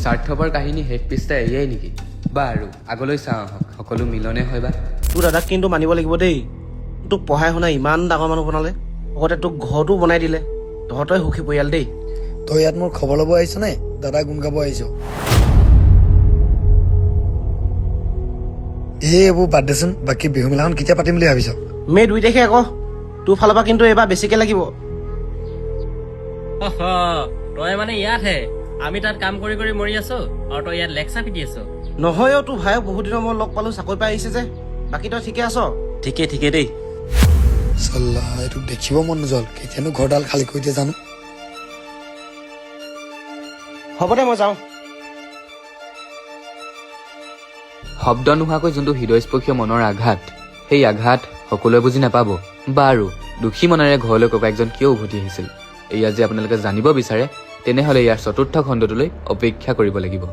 স্বাৰ্থপৰ কাহিনী শেষ পৃষ্ঠা এয়াই নেকি? বাৰু আগলৈ চাওঁ আহক, সকলো মিলনে হয় বা। তোৰ দাদাক কিন্তু মানিব লাগিব দেই। তোক পঢ়াই শুনাই ইমান ডাঙৰ মানুহ বনালে, লগতে তোক ঘৰটো বনাই দিলে। তহঁতই সুখী পৰিয়াল দেই। তই ইয়াত মোৰ খবৰ ল'ব আহিছ নে দাদা গুণ গাব আহিছ? এইবোৰ বাদ দেচোন, বাকী বিহু মেলাখন কেতিয়া পাতিম বুলি ভাবিছ? মে 2 তাৰিখে আকৌ। তোৰ ফালৰ পৰা কিন্তু এইবাৰ বেছিকে লাগিব। তই মানে ইয়াতহে, আমি তাত কাম কৰি কৰি মৰি আছো আৰু তই ইয়াত লেকচাৰ পিটি আছ। নহয় অ, তোৰ ভাইক বহুত দিনৰ মই লগ পালো, চাকৰি পাই আহিছে যে। বাকী তই ঠিকে আছ? ঠিকে দেই। চাল্লা, এইটো দেখিব মন নজল। কেতিয়ানো ঘৰডাল খালী কৰি দিয়ে জানো। হ'ব দে, মই যাওঁ। শব্দ নোহোৱাকৈ যোনটো হৃদয়স্পৰ্শীয় মনৰ আঘাত, সেই আঘাত সকলোৱে বুজি নাপাব। বাৰু দুখী মনেৰে ঘৰলৈ ককায়েকজন কিয় উভতি আহিছিল, এয়া যে আপোনালোকে জানিব বিচাৰে, তেনেহ'লে ইয়াৰ ৪ৰ্থ খণ্ডটোলৈ অপেক্ষা কৰিব লাগিব।